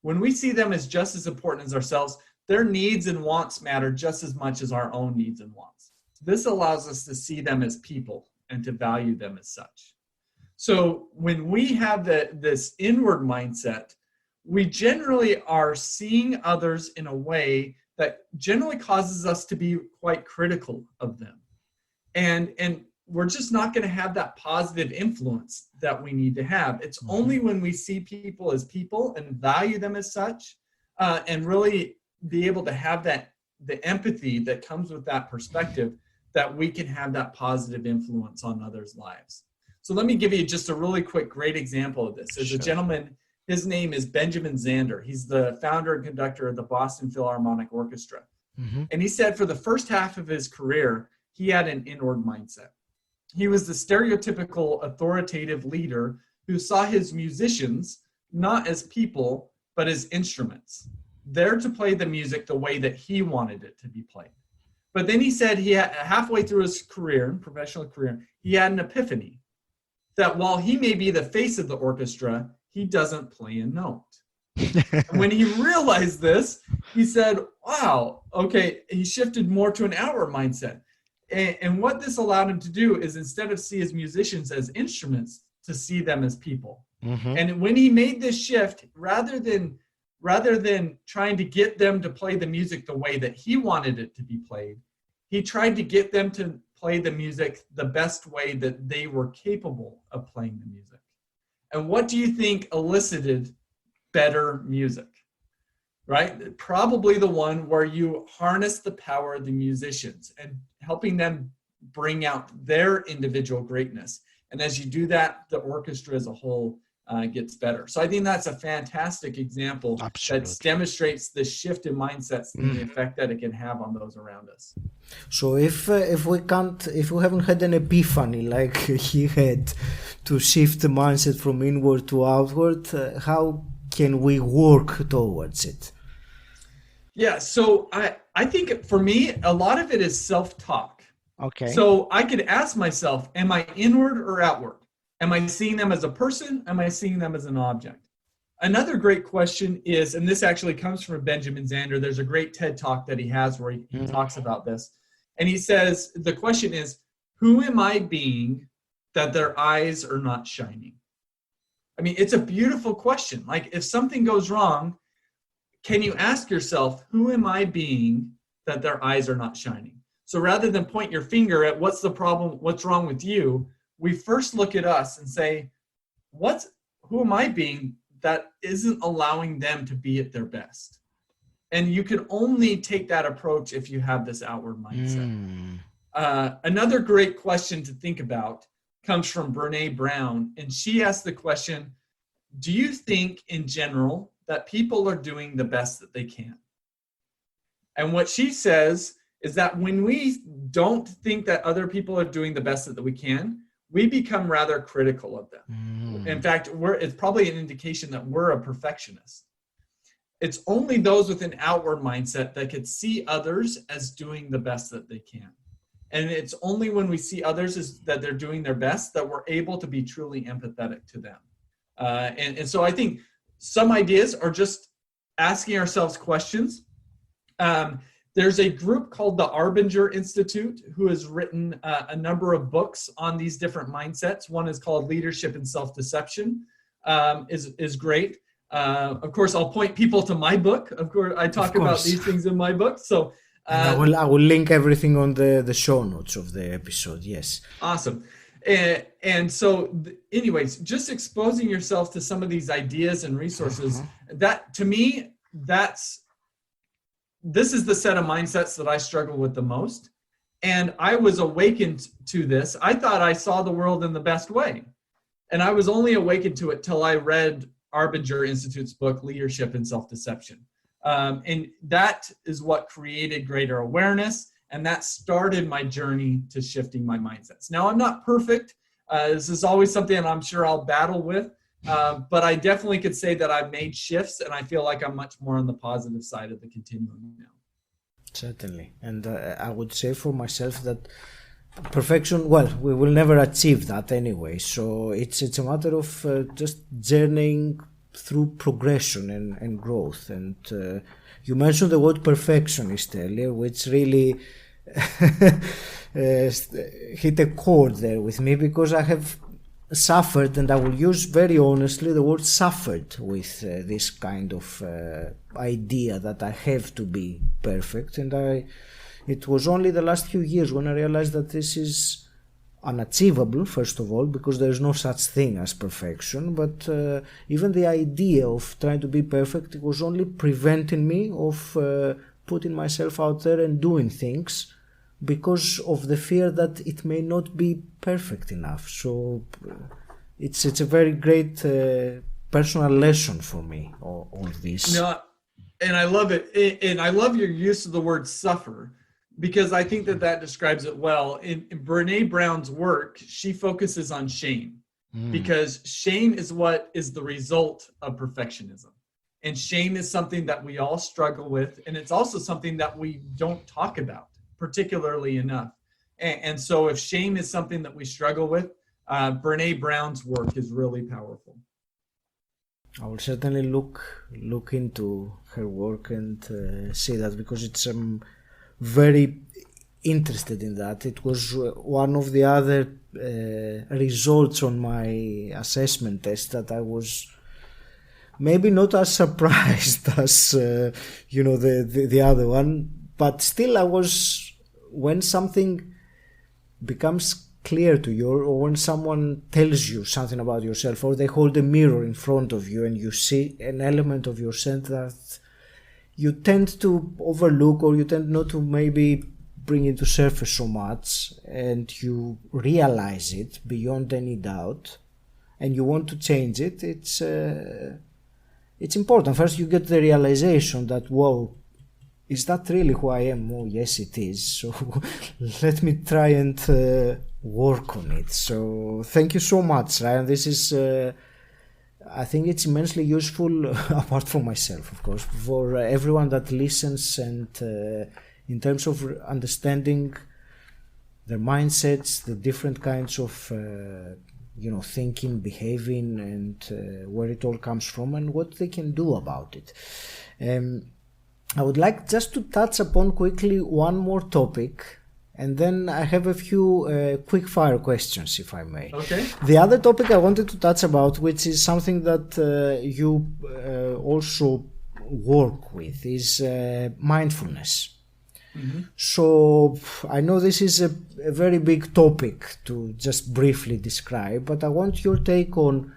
When we see them as just as important as ourselves, their needs and wants matter just as much as our own needs and wants. This allows us to see them as people and to value them as such. So when we have this inward mindset, we generally are seeing others in a way that generally causes us to be quite critical of them. And we're just not going to have that positive influence that we need to have. It's only when we see people as people and value them as such, and really be able to have the empathy that comes with that perspective, that we can have that positive influence on others' lives. So let me give you just a really quick, great example of this. There's a gentleman, his name is Benjamin Zander. He's the founder and conductor of the Boston Philharmonic Orchestra. Mm-hmm. And he said for the first half of his career, he had an inward mindset. He was the stereotypical authoritative leader who saw his musicians not as people, but as instruments, there to play the music the way that he wanted it to be played. But then he said halfway through his career, professional career, he had an epiphany that while he may be the face of the orchestra, he doesn't play a note. When he realized this, he said, wow, okay, he shifted more to an outward mindset. And what this allowed him to do is, instead of see his musicians as instruments, to see them as people. Mm-hmm. And when he made this shift, rather than trying to get them to play the music the way that he wanted it to be played, he tried to get them to play the music the best way that they were capable of playing the music. And what do you think elicited better music? Right? Probably the one where you harness the power of the musicians and helping them bring out their individual greatness. And as you do that, the orchestra as a whole gets better. So I think that's a fantastic example that demonstrates the shift in mindsets and the effect that it can have on those around us. So if we haven't had an epiphany like he had to shift the mindset from inward to outward, how can we work towards it? Yeah, so I think for me, a lot of it is self-talk. Okay. So I could ask myself, am I inward or outward? Am I seeing them as a person? Am I seeing them as an object? Another great question is, and this actually comes from Benjamin Zander, there's a great TED Talk that he has where he talks about this. And he says, the question is, who am I being that their eyes are not shining? I mean, it's a beautiful question. Like, if something goes wrong, can you ask yourself, who am I being that their eyes are not shining? So rather than point your finger at what's the problem, what's wrong with you, we first look at us and say, who am I being that isn't allowing them to be at their best. And you can only take that approach if you have this outward mindset. Another great question to think about comes from Brene Brown, and she asked the question, do you think in general that people are doing the best that they can? And what she says is that when we don't think that other people are doing the best that we can, we become rather critical of them. In fact, it's probably an indication that we're a perfectionist. It's only those with an outward mindset that could see others as doing the best that they can. And it's only when we see others that they're doing their best that we're able to be truly empathetic to them. And so I think some ideas are just asking ourselves questions. There's a group called the Arbinger Institute who has written a number of books on these different mindsets. One is called Leadership and Self-Deception, is great. Of course, I'll point people to my book. Of course, I talk about these things in my book. So I will link everything on the show notes of the episode. Yes. Awesome. And so anyways, just exposing yourself to some of these ideas and resources, that to me, this is the set of mindsets that I struggle with the most. And I was awakened to this. I thought I saw the world in the best way. And I was only awakened to it till I read Arbinger Institute's book, Leadership and Self-Deception. And that is what created greater awareness. And that started my journey to shifting my mindsets. Now, I'm not perfect. This is always something that I'm sure I'll battle with. But I definitely could say that I've made shifts, and I feel like I'm much more on the positive side of the continuum now. Certainly. And I would say for myself that perfection, well, we will never achieve that anyway. So it's a matter of just journeying through progression and growth. And you mentioned the word perfectionist earlier, which really hit a chord there with me, because I have suffered, and I will use very honestly the word suffered with this kind of idea that I have to be perfect. And it was only the last few years when I realized that this is unachievable, first of all, because there is no such thing as perfection. But even the idea of trying to be perfect, it was only preventing me of putting myself out there and doing things, because of the fear that it may not be perfect enough. So it's a very great personal lesson for me, all this. No, and I love it. And I love your use of the word suffer, because I think that describes it well. In Brene Brown's work, she focuses on shame, because shame is what is the result of perfectionism. And shame is something that we all struggle with. And it's also something that we don't talk about particularly enough. And so if shame is something that we struggle with, Brene Brown's work is really powerful. I will certainly look into her work and see that, because I'm very interested in that. It was one of the other results on my assessment test that I was maybe not as surprised as the other one, but still I was. When something becomes clear to you, or when someone tells you something about yourself, or they hold a mirror in front of you and you see an element of yourself that you tend to overlook, or you tend not to maybe bring it to surface so much, and you realize it beyond any doubt, and you want to change it, it's important. First you get the realization that, whoa, is that really who I am? Oh, yes, it is. So let me try and work on it. So thank you so much, Ryan. This is, I think it's immensely useful, apart from myself, of course, for everyone that listens, and in terms of understanding their mindsets, the different kinds of, thinking, behaving, and where it all comes from and what they can do about it. I would like just to touch upon quickly one more topic, and then I have a few quick fire questions, if I may. Okay. The other topic I wanted to touch about, which is something that you also work with, is mindfulness. Mm-hmm. So I know this is a very big topic to just briefly describe, but I want your take on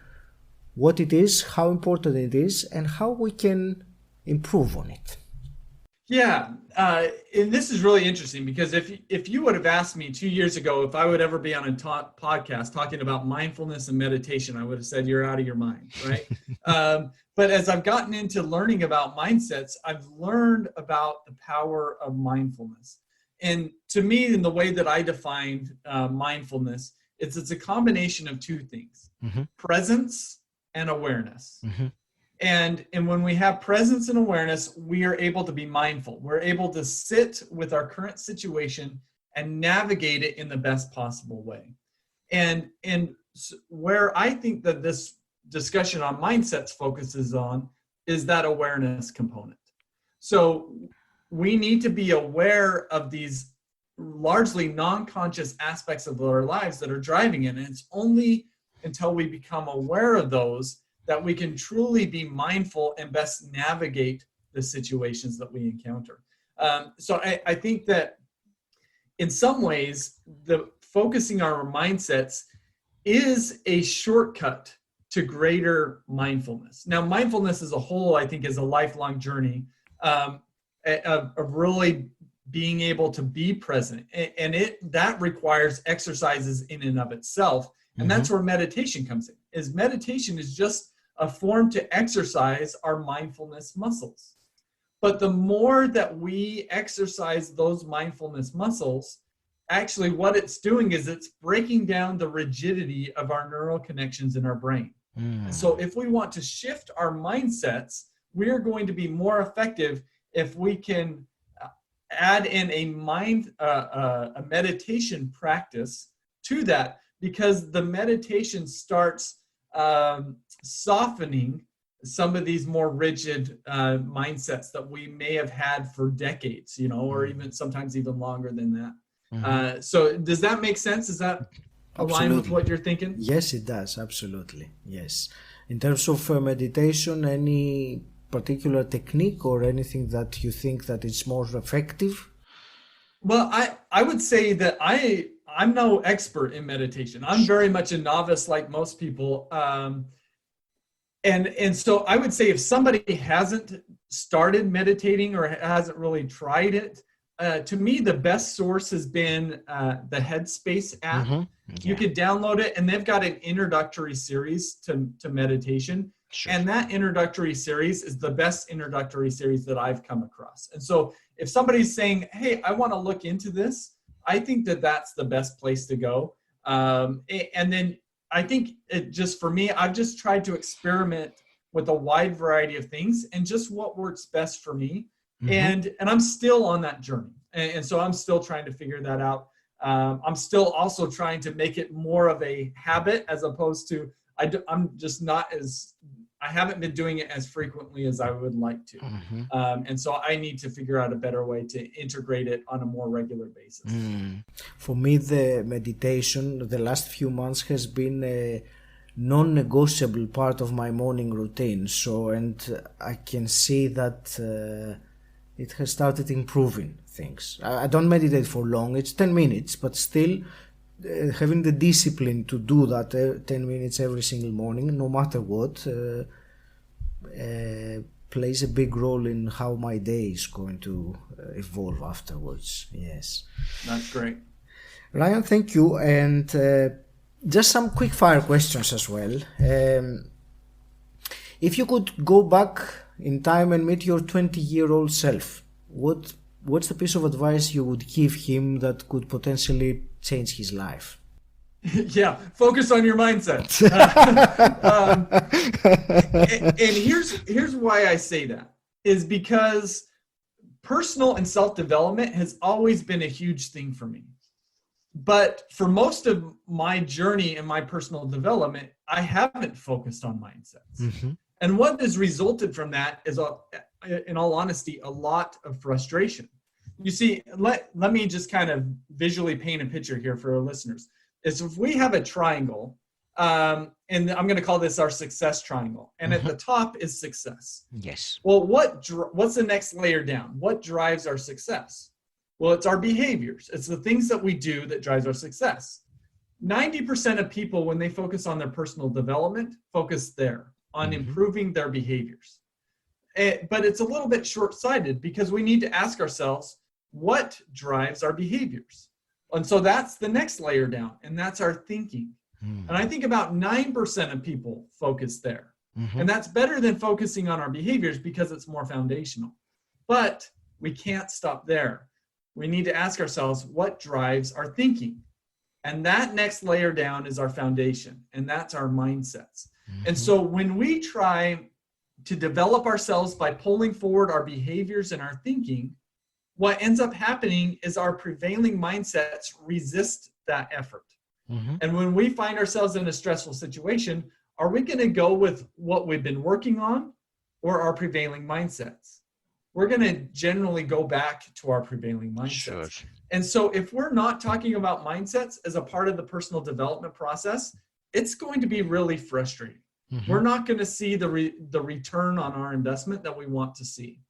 what it is, how important it is, and how we can improve on it. Yeah, and this is really interesting because if you would have asked me 2 years ago if I would ever be on a podcast talking about mindfulness and meditation, I would have said you're out of your mind, right? But as I've gotten into learning about mindsets, I've learned about the power of mindfulness. And to me, in the way that I defined mindfulness, it's a combination of two things: presence and awareness. And when we have presence and awareness, we are able to be mindful. We're able to sit with our current situation and navigate it in the best possible way. And where I think that this discussion on mindsets focuses on is that awareness component. So we need to be aware of these largely non-conscious aspects of our lives that are driving it. And it's only until we become aware of those that we can truly be mindful and best navigate the situations that we encounter. So I think that in some ways, the focusing on our mindsets is a shortcut to greater mindfulness. Now, mindfulness as a whole, I think, is a lifelong journey of really being able to be present. And that requires exercises in and of itself. And that's where meditation comes in. Meditation is just a form to exercise our mindfulness muscles. But the more that we exercise those mindfulness muscles, actually what it's doing is it's breaking down the rigidity of our neural connections in our brain. So if we want to shift our mindsets, we're going to be more effective if we can add in a meditation practice to that, because the meditation starts softening some of these more rigid mindsets that we may have had for decades, or even sometimes even longer than that. So does that make sense? Is that align with what you're thinking? Yes, it does. Absolutely. Yes. In terms of meditation, any particular technique or anything that you think that is more effective? Well, I would say that I'm no expert in meditation. I'm very much a novice like most people. And so I would say if somebody hasn't started meditating or hasn't really tried it, to me, the best source has been the Headspace app. You could download it, and they've got an introductory series to meditation. Sure. And that introductory series is the best introductory series that I've come across. And so if somebody's saying, hey, I want to look into this, I think that that's the best place to go. And then I think just for me, I've just tried to experiment with a wide variety of things and just what works best for me. And I'm still on that journey. And so I'm still trying to figure that out. I'm still also trying to make it more of a habit as opposed to, I haven't been doing it as frequently as I would like to. And so I need to figure out a better way to integrate it on a more regular basis. For me, the meditation, the last few months has been a non-negotiable part of my morning routine. So, and I can see that it has started improving things. I don't meditate for long, it's 10 minutes, but still having the discipline to do that 10 minutes every single morning, no matter what, plays a big role in how my day is going to evolve afterwards. Yes. That's great. Ryan, thank you. And just some quick fire questions as well. If you could go back in time and meet your 20-year-old self, what's the piece of advice you would give him that could potentially change his life? Yeah, focus on your mindset. And here's why I say that, is because personal and self-development has always been a huge thing for me. But for most of my journey and my personal development, I haven't focused on mindsets. And what has resulted from that is, in all honesty, a lot of frustration. You see, let me just kind of visually paint a picture here for our listeners. Is if we have a triangle, and I'm going to call this our success triangle, and at the top is success. Yes. Well, what's the next layer down? What drives our success? Well, it's our behaviors. It's the things that we do that drives our success. 90% of people, when they focus on their personal development, focus there on improving their behaviors. But it's a little bit short-sighted because we need to ask ourselves, what drives our behaviors? And so that's the next layer down, and that's our thinking. And I think about 9% of people focus there. And that's better than focusing on our behaviors because it's more foundational. But we can't stop there. We need to ask ourselves, what drives our thinking? And that next layer down is our foundation, and that's our mindsets. And so when we try to develop ourselves by pulling forward our behaviors and our thinking, what ends up happening is our prevailing mindsets resist that effort. And when we find ourselves in a stressful situation, are we going to go with what we've been working on or our prevailing mindsets? We're going to generally go back to our prevailing mindsets. Sure. And so if we're not talking about mindsets as a part of the personal development process, it's going to be really frustrating. We're not going to see the return on our investment that we want to see.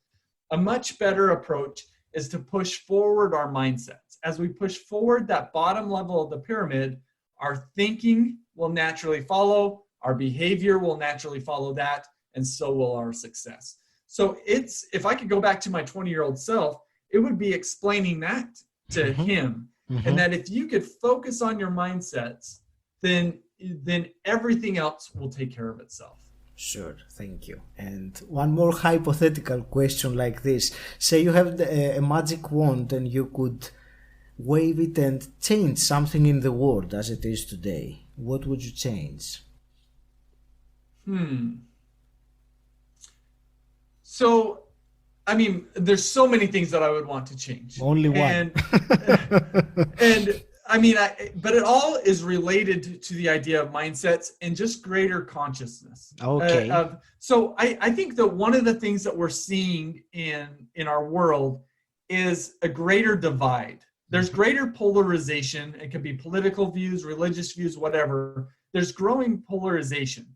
A much better approach is to push forward our mindsets. As we push forward that bottom level of the pyramid, our thinking will naturally follow, our behavior will naturally follow that, and so will our success. So if I could go back to my 20-year-old self, it would be explaining that to him. And that if you could focus on your mindsets, then everything else will take care of itself. Sure, thank you. And one more hypothetical question like this. Say you have a magic wand and you could wave it and change something in the world as it is today. What would you change? So, I mean, there's so many things that I would want to change. Only one. And I mean, but it all is related to the idea of mindsets and just greater consciousness. Okay. So I think that one of the things that we're seeing in our world is a greater divide. There's greater polarization. It can be political views, religious views, whatever. There's growing polarization.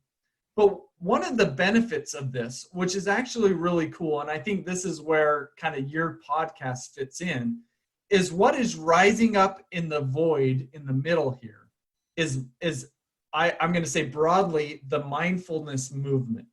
But one of the benefits of this, which is actually really cool, and I think this is where kind of your podcast fits in, is what is rising up in the void in the middle here is I'm going to say broadly the mindfulness movement.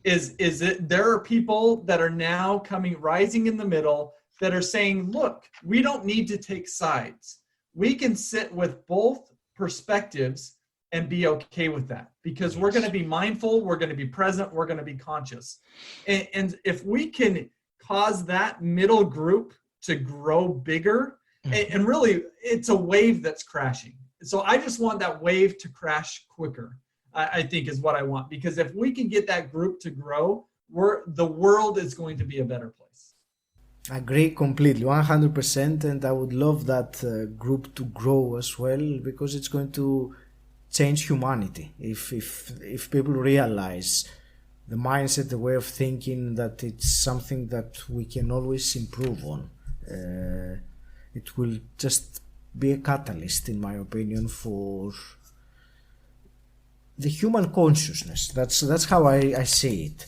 Is it there are people that are now rising in the middle that are saying, look, we don't need to take sides. We can sit with both perspectives and be okay with that because we're going to be mindful, we're going to be present, we're going to be conscious. And if we can cause that middle group to grow bigger, and really it's a wave that's crashing. So I just want that wave to crash quicker, I think is what I want. Because if we can get that group to grow, the world is going to be a better place. I agree completely, 100%. And I would love that group to grow as well, because it's going to change humanity. If people realize the mindset, the way of thinking, that it's something that we can always improve on. It will just be a catalyst, in my opinion, for the human consciousness. That's how I see it.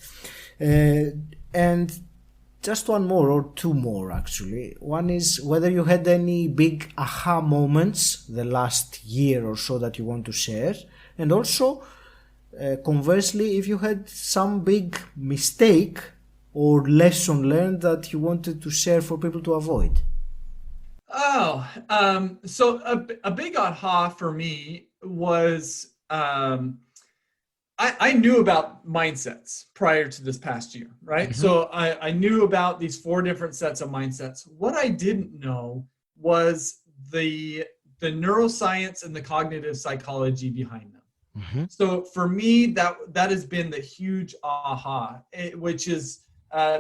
And just one more or two more, actually. One is whether you had any big aha moments the last year or so that you want to share, and also conversely, if you had some big mistake or lesson learned that you wanted to share for people to avoid. So a big aha for me was I knew about mindsets prior to this past year, right? So I knew about these 4 different sets of mindsets. What I didn't know was the neuroscience and the cognitive psychology behind them. So for me, that has been the huge aha, which has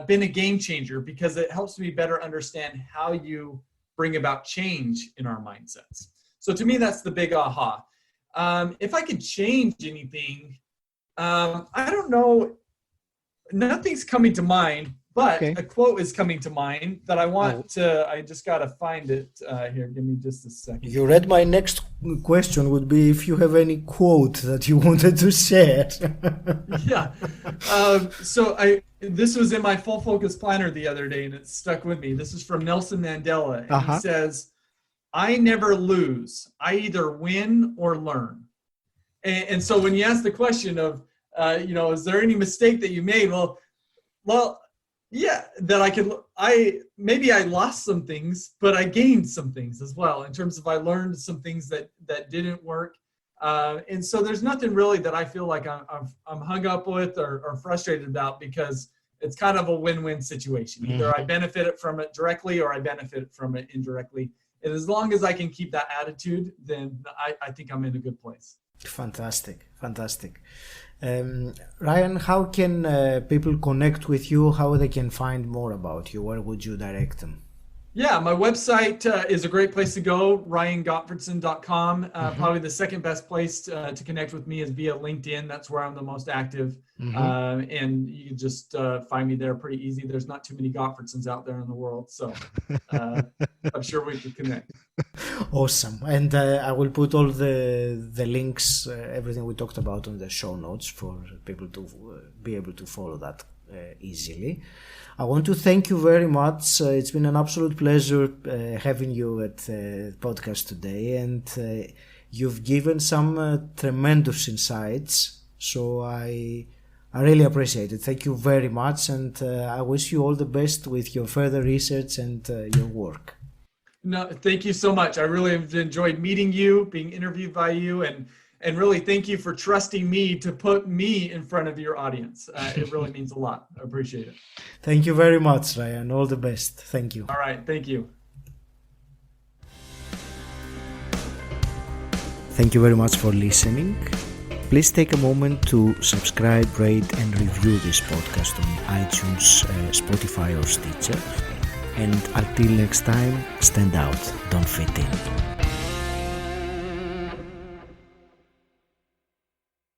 been a game changer because it helps me better understand how you bring about change in our mindsets. So to me, that's the big aha. If I could change anything, I don't know, nothing's coming to mind, but a quote is coming to mind that I want I just got to find it here. Give me just a second. You read my next question would be if you have any quote that you wanted to share. Yeah. So this was in my full focus planner the other day and it stuck with me. This is from Nelson Mandela. And he says, I never lose. I either win or learn. And so when you ask the question of, is there any mistake that you made? Well, yeah, that maybe I lost some things, but I gained some things as well, in terms of I learned some things that didn't work. And so there's nothing really that I feel like I'm hung up with or frustrated about, because it's kind of a win-win situation. Either I benefit from it directly or I benefit from it indirectly. And as long as I can keep that attitude, then I think I'm in a good place. Fantastic. Ryan, how can people connect with you? How they can find more about you? Where would you direct them? Yeah, my website is a great place to go, ryangottfredson.com. Probably the second best place to connect with me is via LinkedIn. That's where I'm the most active. And you can just find me there pretty easy. There's not too many Gottfredsons out there in the world, so I'm sure we can connect. Awesome. And I will put all the links, everything we talked about, on the show notes for people to be able to follow that easily. I want to thank you very much. It's been an absolute pleasure having you at the podcast today, and you've given some tremendous insights. So I really appreciate it. Thank you very much, and I wish you all the best with your further research and your work. No, thank you so much. I really have enjoyed meeting you, being interviewed by you, and really thank you for trusting me to put me in front of your audience. It really means a lot. I appreciate it. Thank you very much, Ryan. All the best. Thank you. All right. Thank you. Thank you very much for listening. Please take a moment to subscribe, rate, and review this podcast on iTunes, Spotify, or Stitcher. And until next time, stand out, don't fit in.